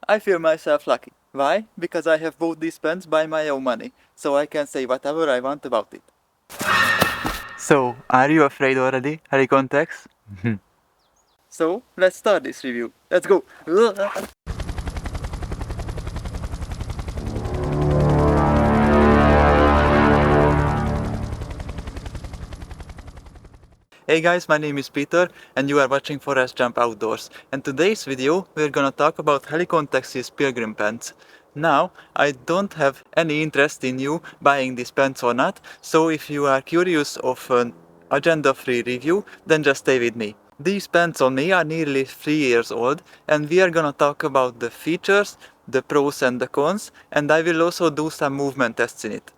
I feel myself lucky. Why? Because I have bought these pants by my own money, so I can say whatever I want about it. So, are you afraid already, Helikon-Tex? So, let's start this review. Let's go! Hey guys, my name is Peter and you are watching Forest Jump Outdoors. And today's video we're gonna talk about Helikon-Tex's Pilgrim Pants. Now, I don't have any interest in you buying these pants or not, so if you are curious of an agenda-free review, then just stay with me. These pants on me are nearly 3 years old and we are gonna talk about the features, the pros and the cons, and I will also do some movement tests in it.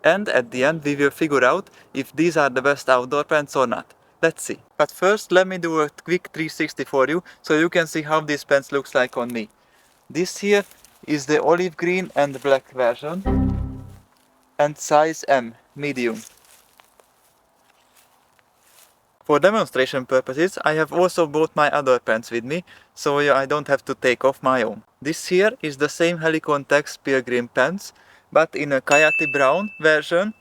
And at the end we will figure out if these are the best outdoor pants or not. Let's see. But first let me do a quick 360 for you so you can see how this pants looks like on me. This here is the olive green and black version and size M, medium. For demonstration purposes I have also brought my other pants with me so I don't have to take off my own. This here is the same Helikon-Tex Pilgrim Pants but in a coyote brown version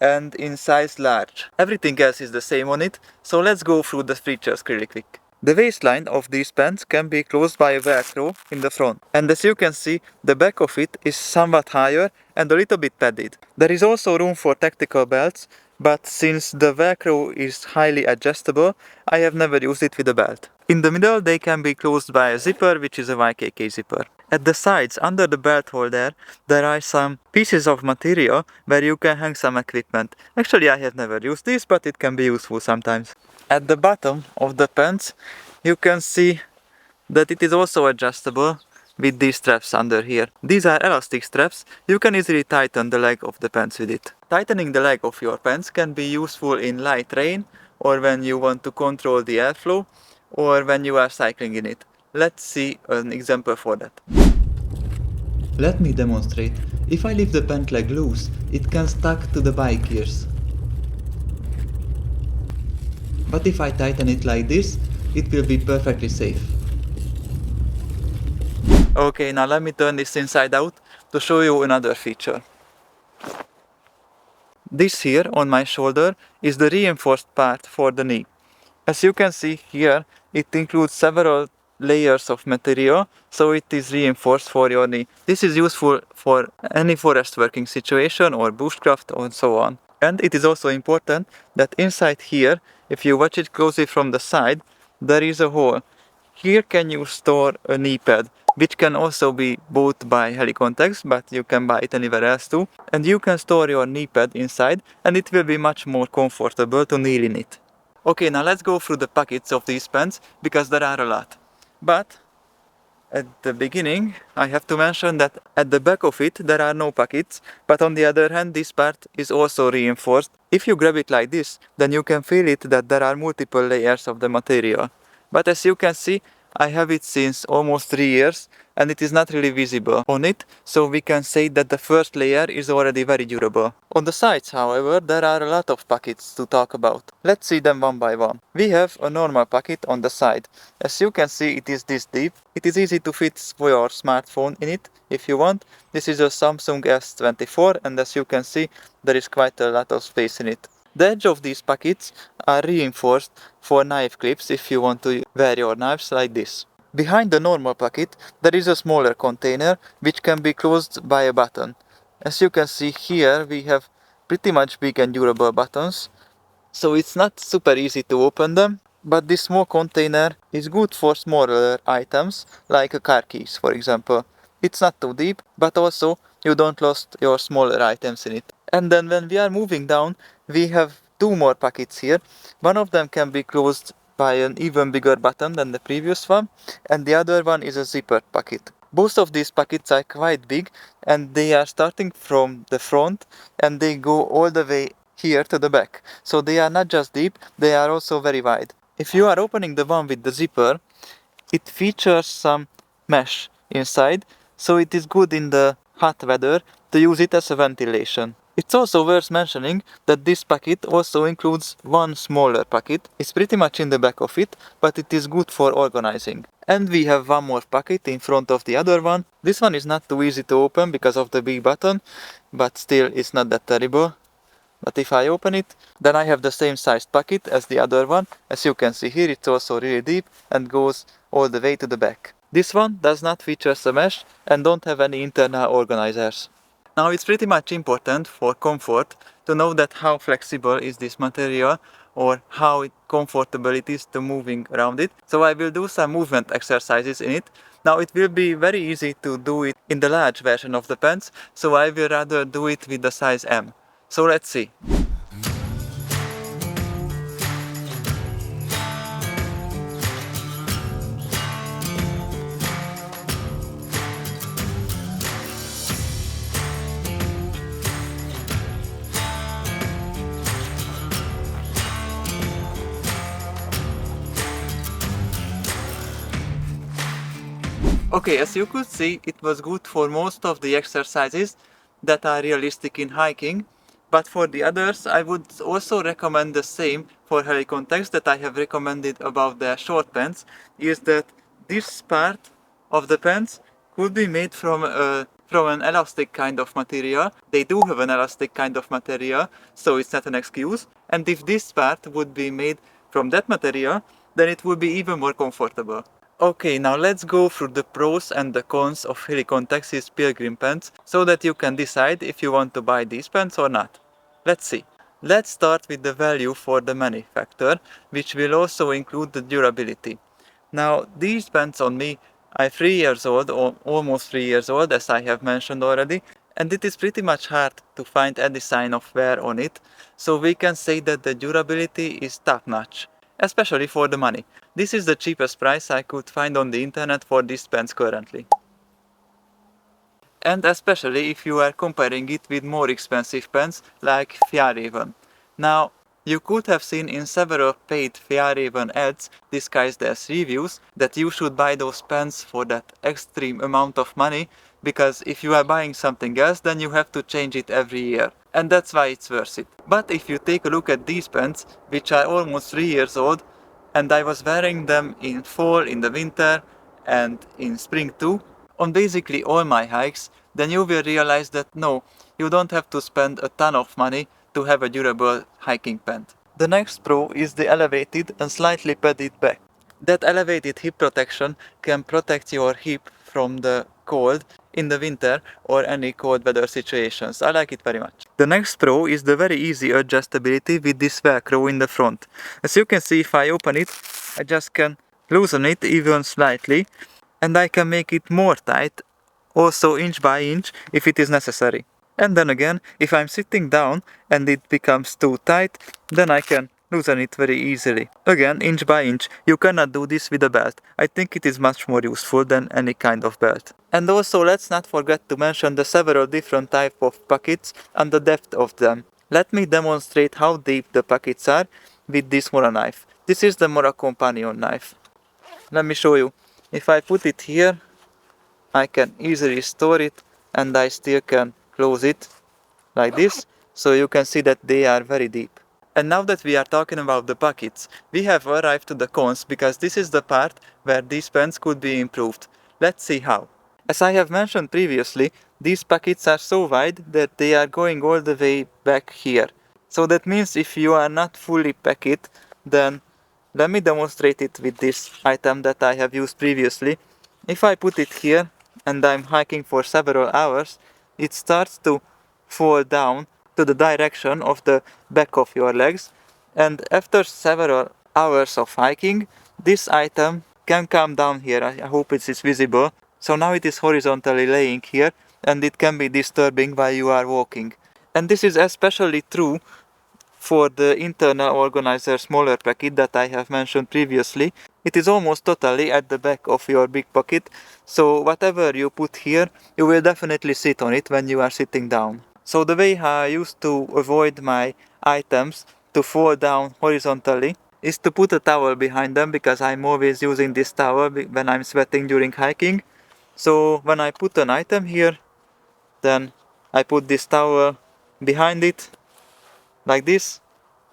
and in size large. Everything else is the same on it, so let's go through the features really quick. The waistline of these pants can be closed by a velcro in the front, and as you can see, the back of it is somewhat higher and a little bit padded. There is also room for tactical belts, but since the velcro is highly adjustable, I have never used it with a belt. In the middle they can be closed by a zipper, which is a YKK zipper. At the sides, under the belt holder, there are some pieces of material where you can hang some equipment. Actually, I have never used this, but it can be useful sometimes. At the bottom of the pants, you can see that it is also adjustable with these straps under here. These are elastic straps. You can easily tighten the leg of the pants with it. Tightening the leg of your pants can be useful in light rain, or when you want to control the airflow, or when you are cycling in it. Let's see an example for that. Let me demonstrate. If I leave the pant leg loose, it can stuck to the bike gears. But if I tighten it like this, it will be perfectly safe. Okay, now let me turn this inside out to show you another feature. This here on my shoulder is the reinforced part for the knee. As you can see here, it includes several layers of material, so it is reinforced for your knee. This is useful for any forest working situation or bushcraft and so on. And it is also important that inside here, if you watch it closely from the side, there is a hole. Here can you store a knee pad, which can also be bought by Helikon-Tex, but you can buy it anywhere else too. And you can store your knee pad inside, and it will be much more comfortable to kneel in it. Okay, now let's go through the pockets of these pants, because there are a lot. But at the beginning, I have to mention that at the back of it there are no pockets, but on the other hand this part is also reinforced. If you grab it like this, then you can feel it that there are multiple layers of the material. But as you can see, I have it since almost 3 years and it is not really visible on it, so we can say that the first layer is already very durable. On the sides, however, there are a lot of pockets to talk about. Let's see them one by one. We have a normal pocket on the side. As you can see, it is this deep. It is easy to fit your smartphone in it if you want. This is a Samsung S24 and as you can see, there is quite a lot of space in it. The edge of these pockets are reinforced for knife clips if you want to wear your knives like this. Behind the normal pocket there is a smaller container which can be closed by a button. As you can see here we have pretty much big and durable buttons, so it's not super easy to open them, but this small container is good for smaller items like car keys for example. It's not too deep, but also you don't lose your smaller items in it. And then when we are moving down, we have two more pockets here. One of them can be closed by an even bigger button than the previous one, and the other one is a zippered pocket. Both of these pockets are quite big and they are starting from the front and they go all the way here to the back. So they are not just deep, they are also very wide. If you are opening the one with the zipper, it features some mesh inside, so it is good in the hot weather to use it as a ventilation. It's also worth mentioning that this packet also includes one smaller packet. It's pretty much in the back of it, but it is good for organizing. And we have one more packet in front of the other one. This one is not too easy to open because of the big button, but still it's not that terrible. But if I open it, then I have the same sized packet as the other one. As you can see here, it's also really deep and goes all the way to the back. This one does not feature a mesh and don't have any internal organizers. Now it's pretty much important for comfort to know that how flexible is this material or how comfortable it is to moving around it. So I will do some movement exercises in it. Now it will be very easy to do it in the large version of the pants, so I will rather do it with the size M. So let's see. Okay, as you could see, it was good for most of the exercises that are realistic in hiking, but for the others I would also recommend the same for Helikon-Tex that I have recommended about the short pants, is that this part of the pants could be made from an elastic kind of material. They do have an elastic kind of material, so it's not an excuse. And if this part would be made from that material, then it would be even more comfortable. Okay, now let's go through the pros and the cons of Helikon-Tex's Pilgrim Pants so that you can decide if you want to buy these pants or not. Let's see. Let's start with the value for the money factor, which will also include the durability. Now, these pants on me are 3 years old, or almost 3 years old, as I have mentioned already, and it is pretty much hard to find any sign of wear on it, so we can say that the durability is top-notch, especially for the money. This is the cheapest price I could find on the internet for these pants currently. And especially if you are comparing it with more expensive pants like Fjäriven. Now, you could have seen in several paid Fjäriven ads disguised as reviews that you should buy those pants for that extreme amount of money, because if you are buying something else, then you have to change it every year. And that's why it's worth it. But if you take a look at these pants, which are almost 3 years old, and I was wearing them in fall, in the winter, and in spring too, on basically all my hikes, then you will realize that no, you don't have to spend a ton of money to have a durable hiking pant. The next pro is the elevated and slightly padded back. That elevated hip protection can protect your hip from the cold in the winter or any cold weather situations. I like it very much. The next pro is the very easy adjustability with this velcro in the front. As you can see, if I open it, I just can loosen it even slightly, and I can make it more tight, also inch by inch if it is necessary. And then again, if I'm sitting down and it becomes too tight, then I can loosen it very easily. Again, inch by inch. You cannot do this with a belt. I think it is much more useful than any kind of belt. And also, let's not forget to mention the several different type of pockets and the depth of them. Let me demonstrate how deep the pockets are with this Mora knife. This is the Mora Companion knife. Let me show you. If I put it here, I can easily store it, and I still can close it like this, so you can see that they are very deep. And now that we are talking about the pockets, we have arrived to the cons, because this is the part where these pants could be improved. Let's see how. As I have mentioned previously, these pockets are so wide that they are going all the way back here. So that means if you are not fully packed, then let me demonstrate it with this item that I have used previously. If I put it here and I'm hiking for several hours, it starts to fall down to the direction of the back of your legs, and after several hours of hiking, this item can come down here. I hope it is visible. So now it is horizontally laying here, and it can be disturbing while you are walking. And this is especially true for the internal organizer smaller packet that I have mentioned previously. It is almost totally at the back of your big pocket, so whatever you put here, you will definitely sit on it when you are sitting down. So the way how I used to avoid my items to fall down horizontally is to put a towel behind them, because I'm always using this towel when I'm sweating during hiking. So when I put an item here, then I put this towel behind it, like this,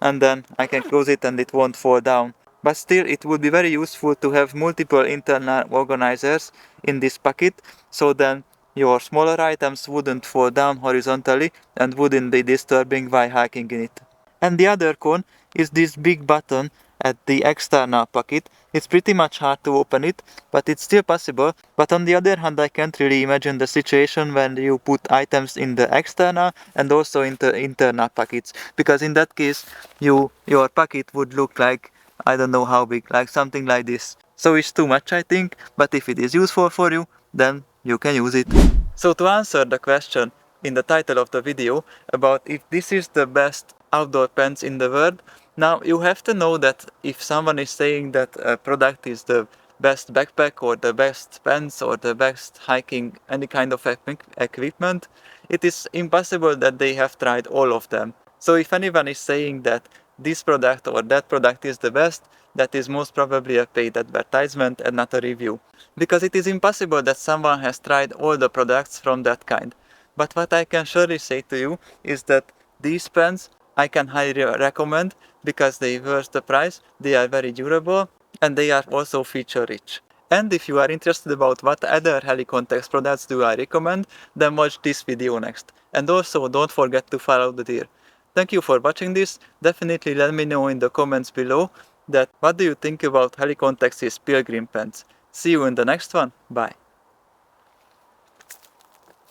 and then I can close it and it won't fall down. But still, it would be very useful to have multiple internal organizers in this pocket, so then your smaller items wouldn't fall down horizontally and wouldn't be disturbing while hiking in it. And the other con is this big button at the external pocket. It's pretty much hard to open it, but it's still possible. But on the other hand, I can't really imagine the situation when you put items in the external and also in the internal pockets, because in that case, your pocket would look like, I don't know how big, like something like this. So it's too much, I think, but if it is useful for you, then you can use it. So to answer the question in the title of the video about if this is the best outdoor pants in the world, now you have to know that if someone is saying that a product is the best backpack or the best pants or the best hiking any kind of equipment, it is impossible that they have tried all of them. So if anyone is saying that this product or that product is the best, that is most probably a paid advertisement and not a review. Because it is impossible that someone has tried all the products from that kind. But what I can surely say to you is that these pants I can highly recommend because they worth the price, they are very durable, and they are also feature rich. And if you are interested about what other Helikon-Tex products do I recommend, then watch this video next. And also don't forget to follow the deer. Thank you for watching this. Definitely let me know in the comments below that what do you think about Helikon-Tex's Pilgrim Pants. See you in the next one. Bye.